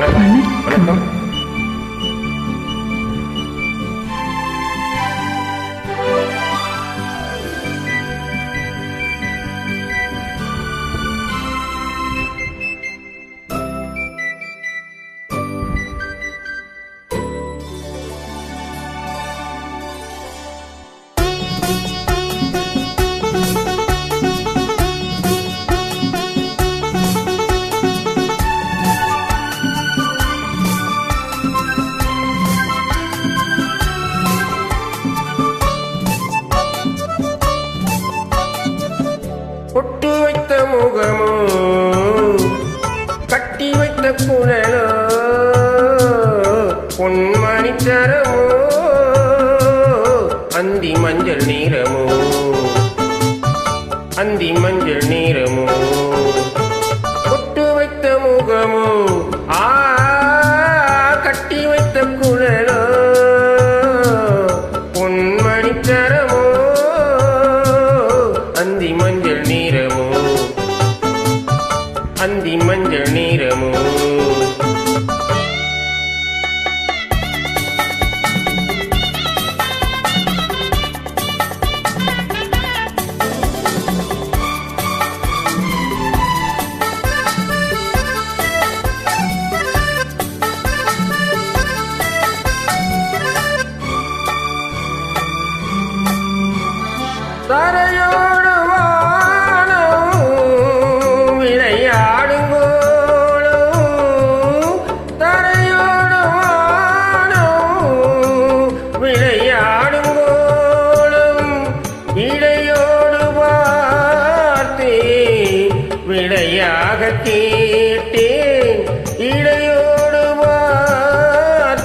வணக்கம். பொட்டு வைத்த முகமோ கட்டி வைத்த குழலோ பொன்மணிச்சரமோ அந்தி மஞ்சள் நீரமோ அந்தி மஞ்சள் நீரமோ பொட்டு வைத்த முகமோ கட்டி வைத்த குழலோ பொன்மணிச்சரமோ அந்தி மஞ்சள் நீரமோ அந்தி மஞ்சள் நீரமோ தரையோடு வானம் விளையாடுங்கோளும் தரையோடு வானம் விளையாடுங்கோளும் இடையோடு பார்த்தேன் விளையாக கேட்டேன் இடையோடு பார்த்தேன்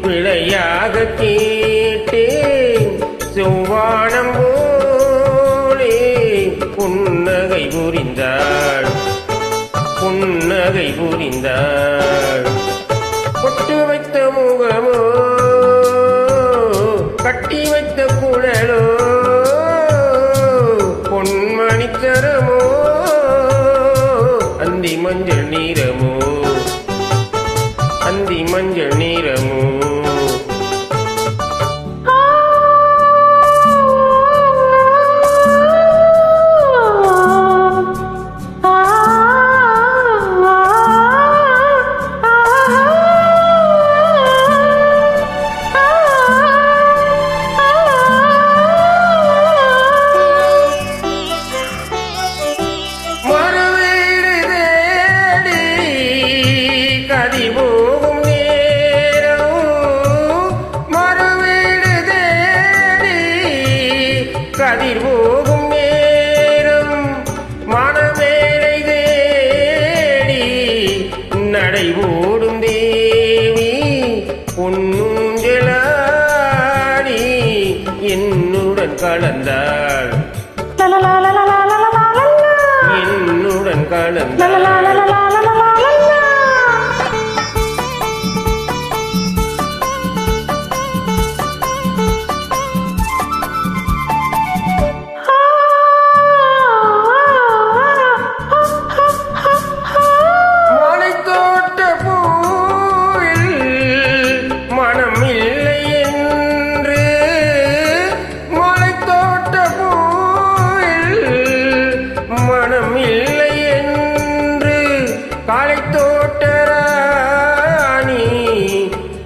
விளையாக கேட்டேன் செவ்வானம் போலே புன்னகை புரிந்தாள் புன்னகை புரிந்தாள் பொட்டு வைத்த முகமோ கட்டி வைத்த குழலோ பொன்மணிச்சரமோ அந்தி மஞ்சள் நீரமோ அந்தி மஞ்சள் நீரமோ போகும் நேரம் மறுவீடு தேடி கதிர் போகும் நேரம் மனமேலை தேடி நடை ஓடும் தேவி பொன்னுஞ்சலாடி என்னுடன் கலந்தாள் என்னுடன் கலந்தாள்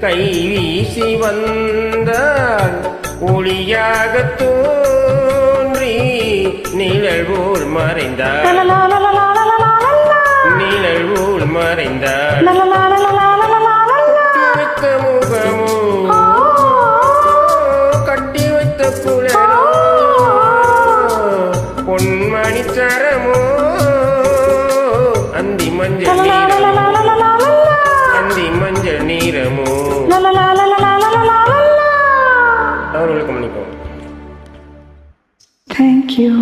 கை வீசி வந்தால் ஒளியாக தோன்றி நிழல் போல் மறைந்தாள் நிழல் போல் மறைந்தாள் வைத்த முகமோ கட்டி வைத்த குழலோ பொன்மணிச்சரமோ அந்தி மஞ்சள் நீரமோ அந்தி மஞ்சள் நீரமோ அவர்களுக்கு மன்னிக்கவும். Thank you.